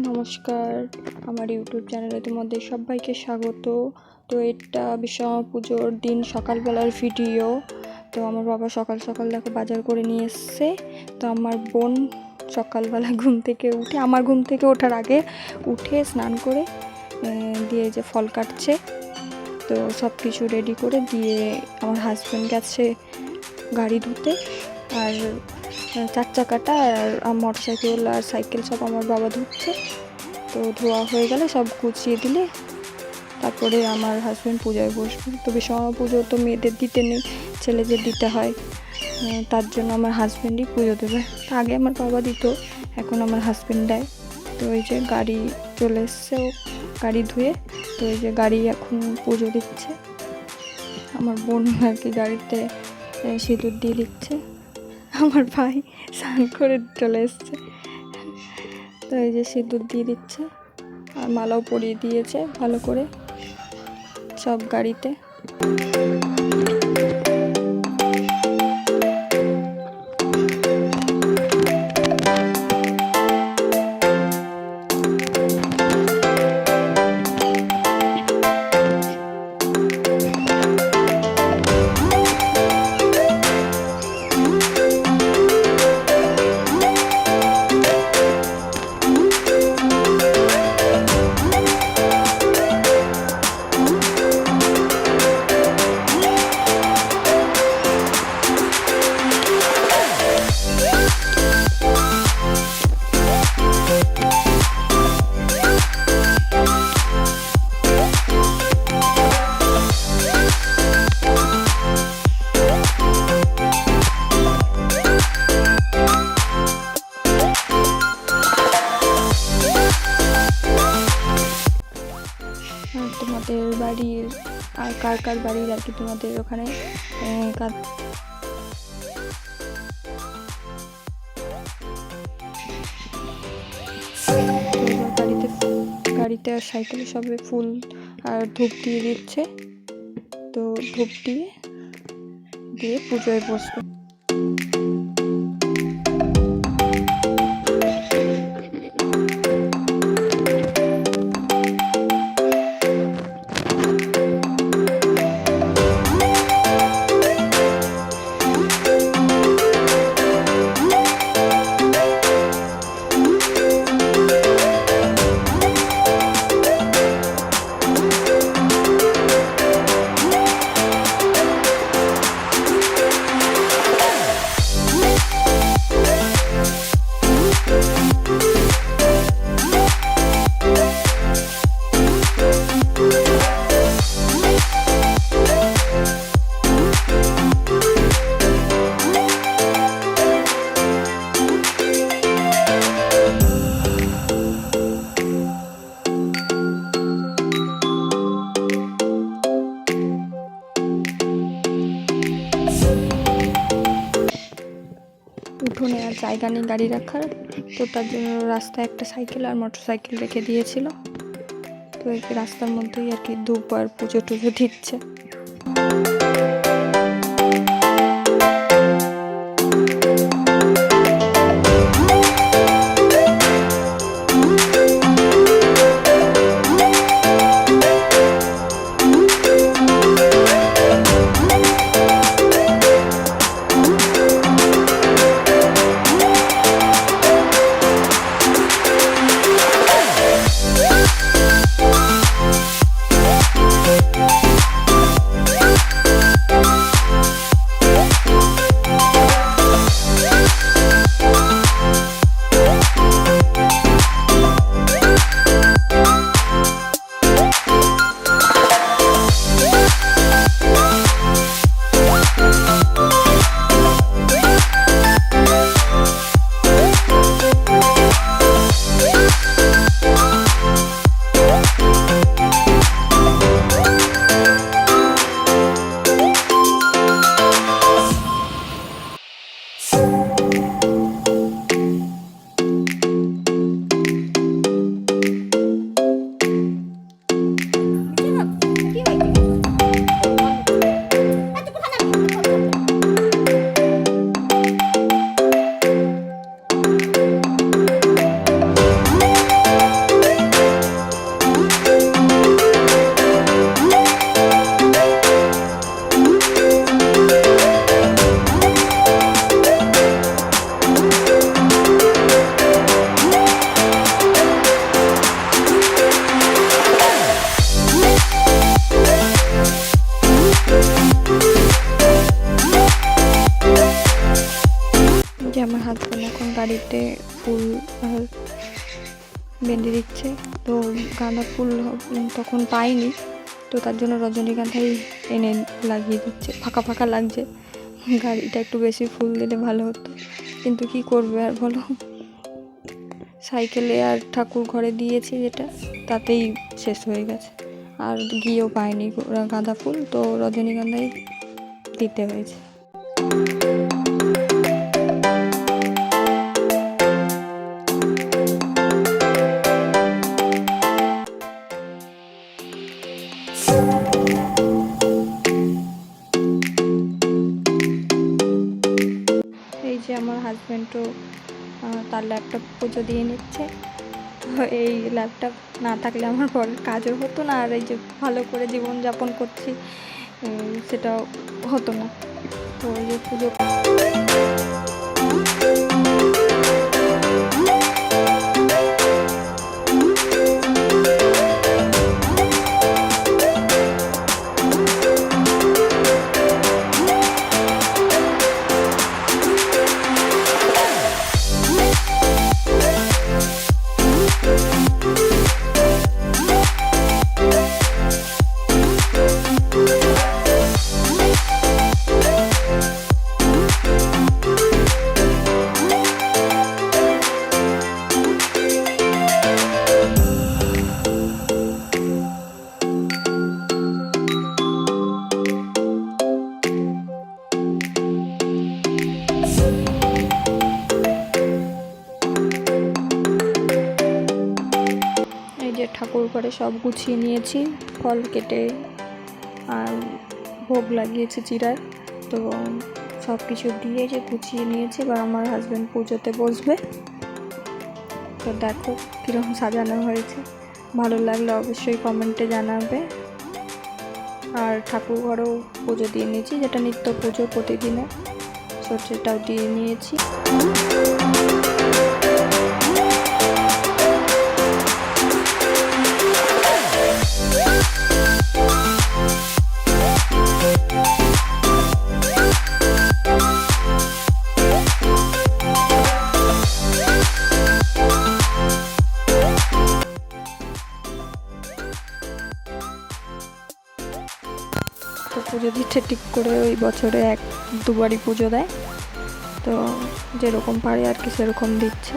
নমস্কার, আমার ইউটিউব চ্যানেলে তোমাদের সবাইকে স্বাগত। তো এটা বিশ্বকর্মা পুজোর দিন সকালবেলার ভিডিও। তো আমার বাবা সকাল সকাল দেখো বাজার করে নিয়ে এসছে। তো আমার বোন সকালবেলা ঘুম থেকে উঠে, আমার ঘুম থেকে ওঠার আগে উঠে স্নান করে দিয়ে যে ফল কাটছে। তো সব কিছু রেডি করে দিয়ে আমার হাজব্যান্ড গেছে গাড়ি ধুতে। আর 4 চাকাটা আর মোটরসাইকেল আর সাইকেল সব আমার বাবা ধুচ্ছে। তো ধোয়া হয়ে গেলে সব গুছিয়ে দিলে তারপরে আমার হাজব্যান্ড পূজায় বসবে। তো বিশ্বকর্মা পুজো তো মেয়েদের দিতে নেই, ছেলেদের দিতে হয়। তার জন্য আমার হাজব্যান্ডই পুজো দেবে। আগে আমার বাবা দিত, এখন আমার হাজব্যান্ড দেয়। তো এই যে গাড়ি চলে এসছে, ও গাড়ি ধুয়ে। তো এই যে গাড়ি এখন পুজো দিচ্ছে। আমার বোন আর কি গাড়িতে সিঁদুর দিয়ে দিচ্ছে। আমার ভাই স্নান করে চলে এসছে। তো এই যে সিঁদুর দিয়ে দিচ্ছে আর মালাও পরিয়ে দিয়েছে ভালো করে সব গাড়িতে। তোমাদের বাড়ির আর কার কার বাড়ির আর কি তোমাদের ওখানে গাড়িতে আর সাইকেলে সবে ফুল আর ধূপ দিয়ে দিচ্ছে। তো ধূপ দিয়ে পুজোয় বসবে। উঠোনে আর জায়গা নেই গাড়ি রাখার, তো তার জন্য রাস্তায় একটা সাইকেল আর মোটরসাইকেল রেখে দিয়েছিল। তো এই রাস্তার মধ্যেই আর কি ধূপ আর পুজো টুজো দিচ্ছে। আমার হাজব্যান্ড এখন গাড়িতে ফুল বেঁধে দিচ্ছে। তো গাঁদা ফুল তখন পাইনি, তো তার জন্য রজনীগন্ধাই এনে লাগিয়ে দিচ্ছে। ফাঁকা ফাঁকা লাগছে, গাড়িটা একটু বেশি ফুল দিলে ভালো হতো, কিন্তু কি করবে আর বলো। সাইকেলে আর ঠাকুর ঘরে দিয়েছি যেটা, তাতেই শেষ হয়ে গেছে, আর গিয়েও পাইনি গাঁদা ফুল, তো রজনীগন্ধাই দিতে হয়েছে। এই যে আমার হাজব্যান্ডও তার ল্যাপটপ পুজো দিয়ে নিচ্ছে। তো এই ল্যাপটপ না থাকলে আমার ঘরের কাজও হতো না, আর এই যে ভালো করে জীবনযাপন করছি সেটাও হতো না। তো এই যে পুজো ঠাকুর ঘরে সব গুছিয়ে নিয়েছি, ফল কেটে আর ভোগ লাগিয়েছি চিড়ার। তো সব কিছু দিয়ে যে গুছিয়ে নিয়েছি, এবার আমার হাজব্যান্ড পুজোতে বসবে। তো দেখো কীরকম সাজানো হয়েছে, ভালো লাগলে অবশ্যই কমেন্টে জানাবে। আর ঠাকুর ঘরেও পুজো দিয়ে নিয়েছি, যেটা নিত্য পুজো প্রতিদিনের, সরষেটাও দিয়ে নিয়েছি। তো পুজো দিচ্ছে ঠিক করে, ওই বছরে 1-2বারই পুজো দেয়, তো যেরকম পারে আর কি সেরকম দিচ্ছে।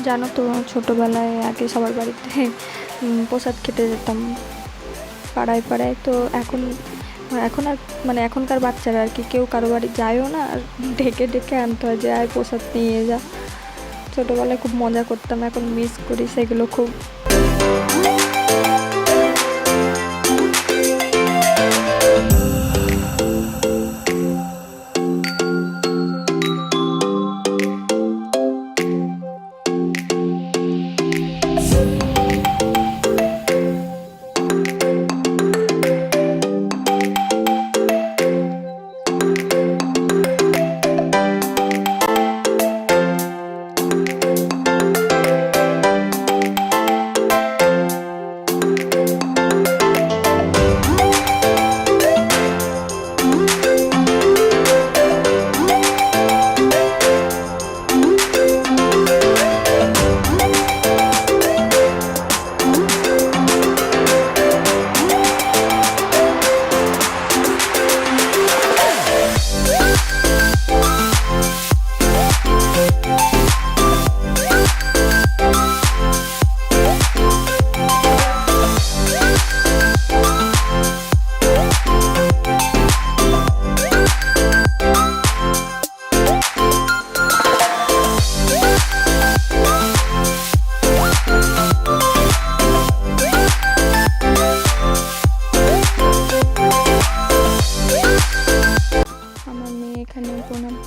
জানো তো, ছোটোবেলায় আগে সবার বাড়িতে প্রসাদ খেতে যেতাম পাড়ায় পাড়ায়। তো এখন আর মানে এখনকার বাচ্চারা আর কি কেউ কারো বাড়ি যায়ও না, আর ডেকে ডেকে আনতে হয় যে আয় প্রসাদ নিয়ে যা। ছোটোবেলায় খুব মজা করতাম, এখন মিস করি সেগুলো খুব।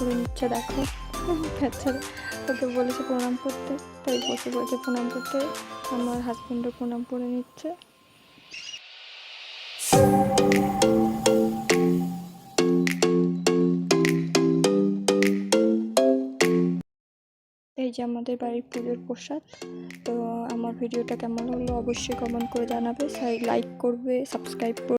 করে নিচ্ছে, দেখো বেচারা, ওকে বলেছে প্রণাম করতে, তাই বসে বসে প্রণাম করতে, আমার হাজব্যান্ডও প্রণাম করে নিচ্ছে। এই যে আমাদের বাড়ির পুজোর প্রসাদ। তো আমার ভিডিওটা কেমন হলো অবশ্যই কমেন্ট করে জানাবে, লাইক করবে, সাবস্ক্রাইব করবে।